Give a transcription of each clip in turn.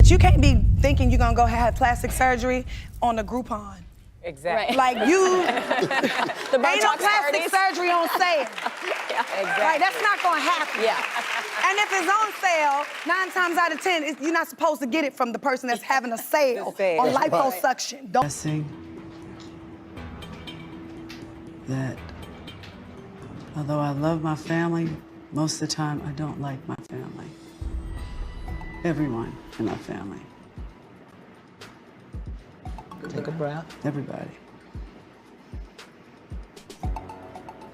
But you can't be thinking you're gonna go have plastic surgery on the Groupon. Exactly. Like you, ain't no plastic surgery on sale. Yeah, exactly. Right, that's not gonna happen. Yeah. And if it's on sale, 9 times out of 10, you're not supposed to get it from the person that's having a sale on liposuction. Don't. That although I love my family, most of the time I don't like my family. Everyone in my family. Take a breath. Everybody.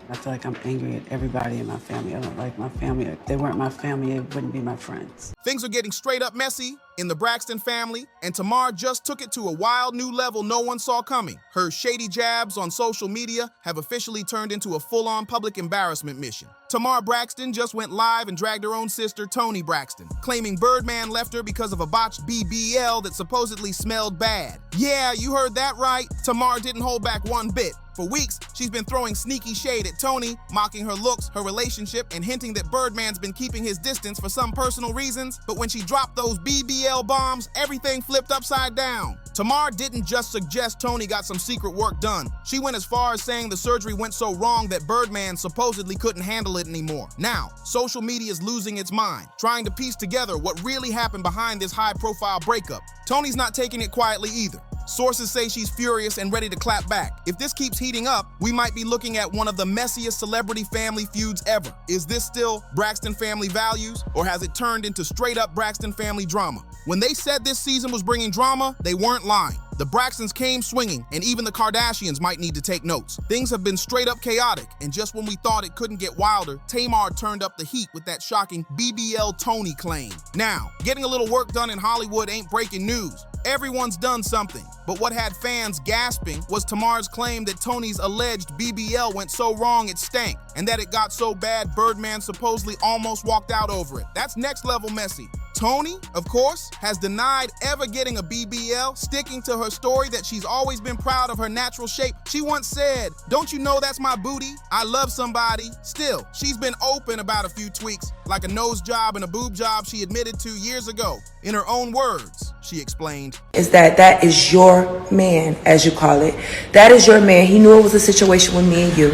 I feel like I'm angry at everybody in my family. I don't like my family. If they weren't my family, they wouldn't be my friends. Things are getting straight up messy in the Braxton family, and Tamar just took it to a wild new level no one saw coming. Her shady jabs on social media have officially turned into a full-on public embarrassment mission. Tamar Braxton just went live and dragged her own sister, Toni Braxton, claiming Birdman left her because of a botched BBL that supposedly smelled bad. Yeah, you heard that right. Tamar didn't hold back one bit. For weeks, she's been throwing sneaky shade at Toni, mocking her looks, her relationship, and hinting that Birdman's been keeping his distance for some personal reasons. But when she dropped those BBL bombs, everything flipped upside down. Tamar didn't just suggest Toni got some secret work done. She went as far as saying the surgery went so wrong that Birdman supposedly couldn't handle it anymore. Now, social media is losing its mind, trying to piece together what really happened behind this high-profile breakup. Toni's not taking it quietly either. Sources say she's furious and ready to clap back. If this keeps heating up, we might be looking at one of the messiest celebrity family feuds ever. Is this still Braxton family values, or has it turned into straight-up Braxton family drama? When they said this season was bringing drama, they weren't lying. The Braxtons came swinging, and even the Kardashians might need to take notes. Things have been straight up chaotic, and just when we thought it couldn't get wilder, Tamar turned up the heat with that shocking BBL Toni claim. Now, getting a little work done in Hollywood ain't breaking news. Everyone's done something, but what had fans gasping was Tamar's claim that Toni's alleged BBL went so wrong it stank, and that it got so bad Birdman supposedly almost walked out over it. That's next level messy. Toni, of course, has denied ever getting a BBL, sticking to her story that she's always been proud of her natural shape. She once said, "Don't you know that's my booty? I love somebody." Still, she's been open about a few tweaks, like a nose job and a boob job she admitted to years ago. In her own words, she explained, "Is that is your man, as you call it. That is your man. He knew it was a situation with me and you.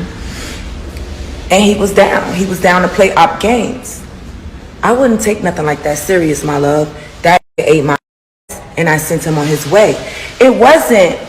And he was down. He was down to play op games. I wouldn't take nothing like that serious, my love. That ate my ass, and I sent him on his way. It wasn't."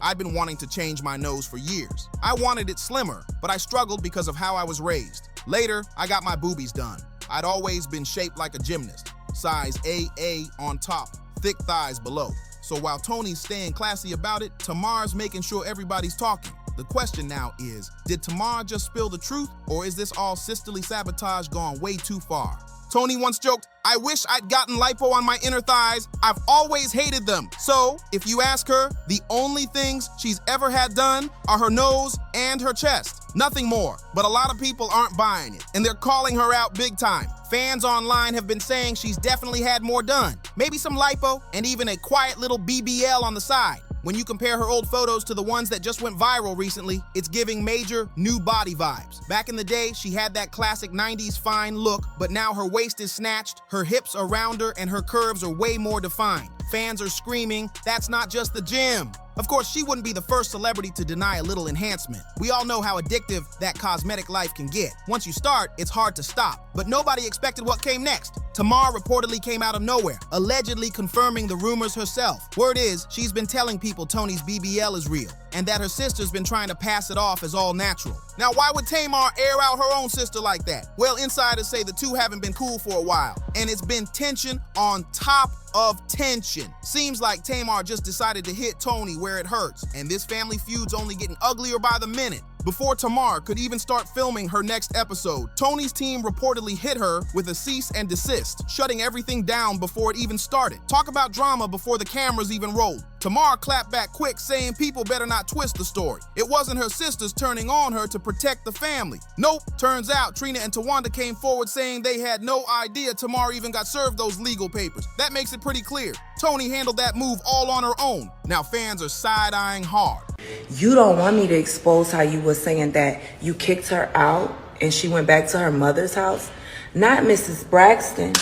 "I've been wanting to change my nose for years. I wanted it slimmer, but I struggled because of how I was raised. Later, I got my boobies done. I'd always been shaped like a gymnast. Size AA on top, thick thighs below. So while Toni's staying classy about it, Tamar's making sure everybody's talking. The question now is, did Tamar just spill the truth, or is this all sisterly sabotage gone way too far?" Toni once joked, "I wish I'd gotten lipo on my inner thighs. I've always hated them." So, if you ask her, the only things she's ever had done are her nose and her chest. Nothing more. But a lot of people aren't buying it, and they're calling her out big time. Fans online have been saying she's definitely had more done. Maybe some lipo, and even a quiet little BBL on the side. When you compare her old photos to the ones that just went viral recently, it's giving major new body vibes. Back in the day, she had that classic 90s fine look, but now her waist is snatched, her hips are rounder, and her curves are way more defined. Fans are screaming, "That's not just the gym." Of course, she wouldn't be the first celebrity to deny a little enhancement. We all know how addictive that cosmetic life can get. Once you start, it's hard to stop. But nobody expected what came next. Tamar reportedly came out of nowhere, allegedly confirming the rumors herself. Word is, she's been telling people Toni's BBL is real, and that her sister's been trying to pass it off as all natural. Now, why would Tamar air out her own sister like that? Well, insiders say the two haven't been cool for a while, and it's been tension on top of tension. Seems like Tamar just decided to hit Toni where it hurts, and this family feud's only getting uglier by the minute. Before Tamar could even start filming her next episode, Toni's team reportedly hit her with a cease and desist, shutting everything down before it even started. Talk about drama before the cameras even rolled. Tamar clapped back quick, saying people better not twist the story. It wasn't her sisters turning on her to protect the family. Nope, turns out Trina and Tawanda came forward saying they had no idea Tamar even got served those legal papers. That makes it pretty clear. Toni handled that move all on her own. Now fans are side-eyeing hard. You don't want me to expose how you were saying that you kicked her out and she went back to her mother's house? Not Mrs. Braxton,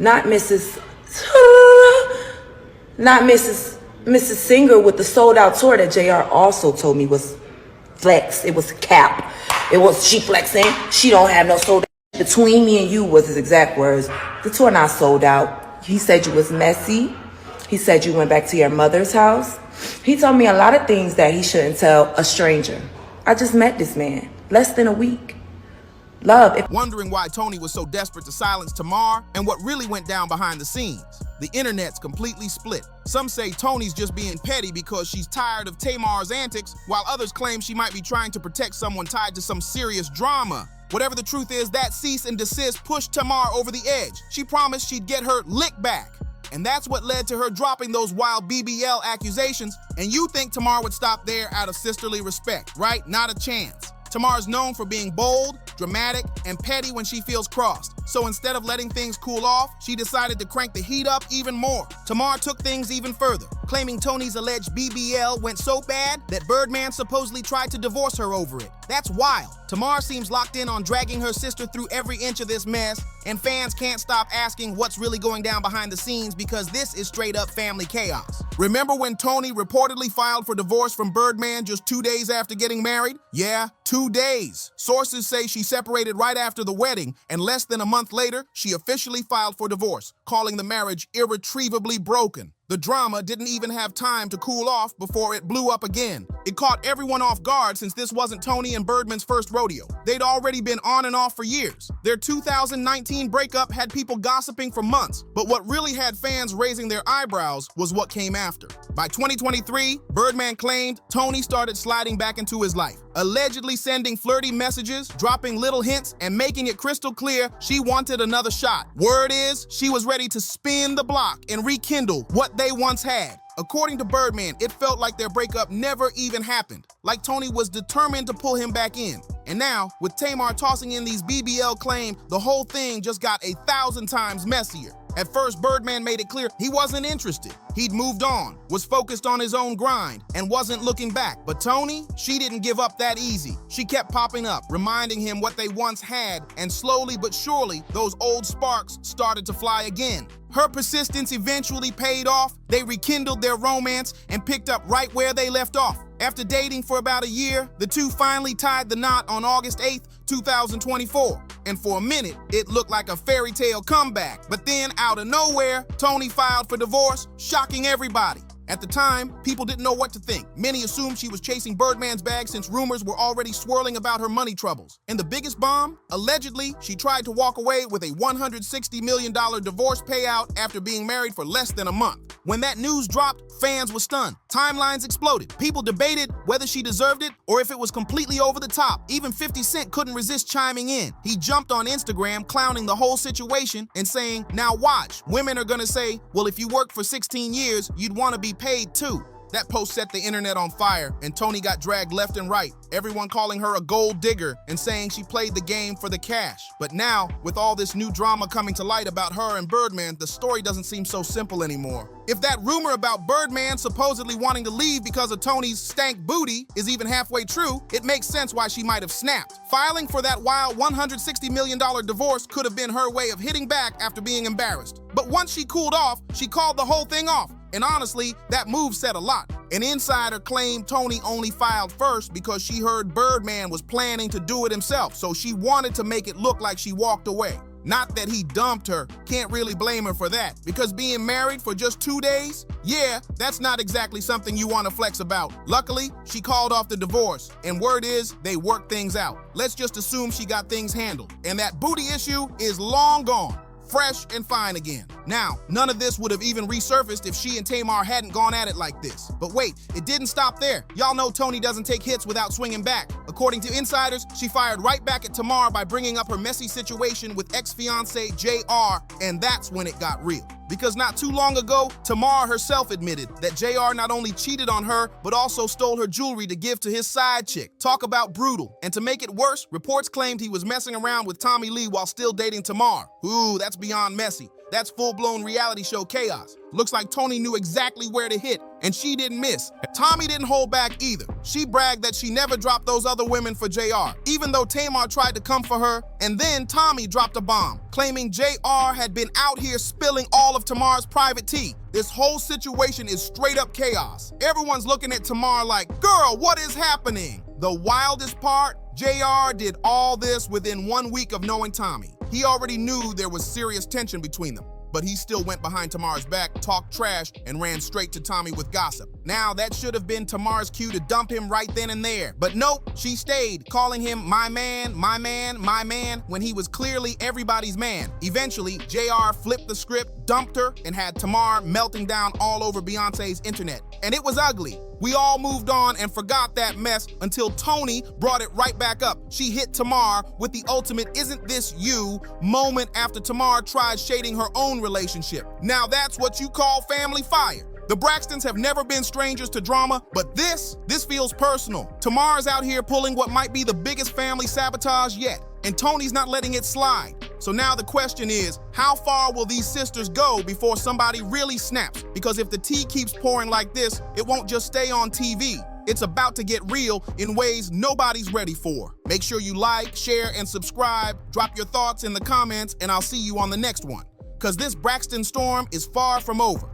not Mrs. Not Mrs. Singer with the sold out tour that JR also told me was flex. It was cap. It was she flexing. She don't have no sold out. Between me and you was his exact words. The tour not sold out. He said you was messy. He said you went back to your mother's house. He told me a lot of things that he shouldn't tell a stranger. I just met this man less than a week. Love. Wondering why Toni was so desperate to silence Tamar and what really went down behind the scenes. The internet's completely split. Some say Toni's just being petty because she's tired of Tamar's antics, while others claim she might be trying to protect someone tied to some serious drama. Whatever the truth is, that cease and desist pushed Tamar over the edge. She promised she'd get her lick back. And that's what led to her dropping those wild BBL accusations. And you think Tamar would stop there out of sisterly respect, right? Not a chance. Tamar's known for being bold, dramatic, and petty when she feels crossed. So instead of letting things cool off, she decided to crank the heat up even more. Tamar took things even further, claiming Toni's alleged BBL went so bad that Birdman supposedly tried to divorce her over it. That's wild. Tamar seems locked in on dragging her sister through every inch of this mess, and fans can't stop asking what's really going down behind the scenes because this is straight up family chaos. Remember when Toni reportedly filed for divorce from Birdman just 2 days after getting married? Yeah, 2 days. Sources say she separated right after the wedding, and less than a month later, she officially filed for divorce, calling the marriage irretrievably broken. The drama didn't even have time to cool off before it blew up again. It caught everyone off guard since this wasn't Toni and Birdman's first rodeo. They'd already been on and off for years. Their 2019 breakup had people gossiping for months, but what really had fans raising their eyebrows was what came after. By 2023, Birdman claimed Toni started sliding back into his life, allegedly sending flirty messages, dropping little hints, and making it crystal clear she wanted another shot. Word is, she was ready to spin the block and rekindle what they once had. According to Birdman, it felt like their breakup never even happened, like Toni was determined to pull him back in. And now, with Tamar tossing in these BBL claims, the whole thing just got 1,000 times messier. At first, Birdman made it clear he wasn't interested. He'd moved on, was focused on his own grind, and wasn't looking back. But Toni, she didn't give up that easy. She kept popping up, reminding him what they once had, and slowly but surely, those old sparks started to fly again. Her persistence eventually paid off. They rekindled their romance and picked up right where they left off. After dating for about a year, the two finally tied the knot on August 8th, 2024. And for a minute, it looked like a fairy tale comeback. But then, out of nowhere, Toni filed for divorce, shocking everybody. At the time, people didn't know what to think. Many assumed she was chasing Birdman's bag since rumors were already swirling about her money troubles. And the biggest bomb? Allegedly, she tried to walk away with a $160 million divorce payout after being married for less than a month. When that news dropped, fans were stunned. Timelines exploded. People debated whether she deserved it or if it was completely over the top. Even 50 Cent couldn't resist chiming in. He jumped on Instagram clowning the whole situation and saying, "Now watch, women are gonna say, well, if you worked for 16 years, you'd wanna be paid too." That post set the internet on fire, and Toni got dragged left and right, everyone calling her a gold digger and saying she played the game for the cash. But now, with all this new drama coming to light about her and Birdman, the story doesn't seem so simple anymore. If that rumor about Birdman supposedly wanting to leave because of Toni's stank booty is even halfway true, it makes sense why she might have snapped. Filing for that wild $160 million divorce could have been her way of hitting back after being embarrassed. But once she cooled off, she called the whole thing off. And honestly, that move said a lot. An insider claimed Toni only filed first because she heard Birdman was planning to do it himself, so she wanted to make it look like she walked away. Not that he dumped her, can't really blame her for that, because being married for just 2 days, yeah, that's not exactly something you want to flex about. Luckily, she called off the divorce, and word is they worked things out. Let's just assume she got things handled, and that booty issue is long gone. Fresh and fine again. Now, none of this would have even resurfaced if she and Tamar hadn't gone at it like this. But wait, it didn't stop there. Y'all know Toni doesn't take hits without swinging back. According to insiders, she fired right back at Tamar by bringing up her messy situation with ex-fiance JR, and that's when it got real. Because not too long ago, Tamar herself admitted that JR not only cheated on her, but also stole her jewelry to give to his side chick. Talk about brutal. And to make it worse, reports claimed he was messing around with Tommy Lee while still dating Tamar. Ooh, that's beyond messy. That's full-blown reality show chaos. Looks like Toni knew exactly where to hit, and she didn't miss. Tommy didn't hold back either. She bragged that she never dropped those other women for JR, even though Tamar tried to come for her, and then Tommy dropped a bomb, claiming JR had been out here spilling all of Tamar's private tea. This whole situation is straight up chaos. Everyone's looking at Tamar like, girl, what is happening? The wildest part, JR did all this within 1 week of knowing Tommy. He already knew there was serious tension between them, but he still went behind Tamar's back, talked trash, and ran straight to Tommy with gossip. Now, that should have been Tamar's cue to dump him right then and there. But nope, she stayed, calling him my man, my man, my man, when he was clearly everybody's man. Eventually, JR flipped the script, dumped her, and had Tamar melting down all over Beyonce's internet. And it was ugly. We all moved on and forgot that mess until Toni brought it right back up. She hit Tamar with the ultimate "isn't this you" moment after Tamar tried shading her own relationship. Now that's what you call family fire. The Braxtons have never been strangers to drama, but this feels personal. Tamar's out here pulling what might be the biggest family sabotage yet, and Toni's not letting it slide. So now the question is, how far will these sisters go before somebody really snaps? Because if the tea keeps pouring like this, it won't just stay on TV. It's about to get real in ways nobody's ready for. Make sure you like, share, and subscribe. Drop your thoughts in the comments, and I'll see you on the next one. Because this Braxton storm is far from over.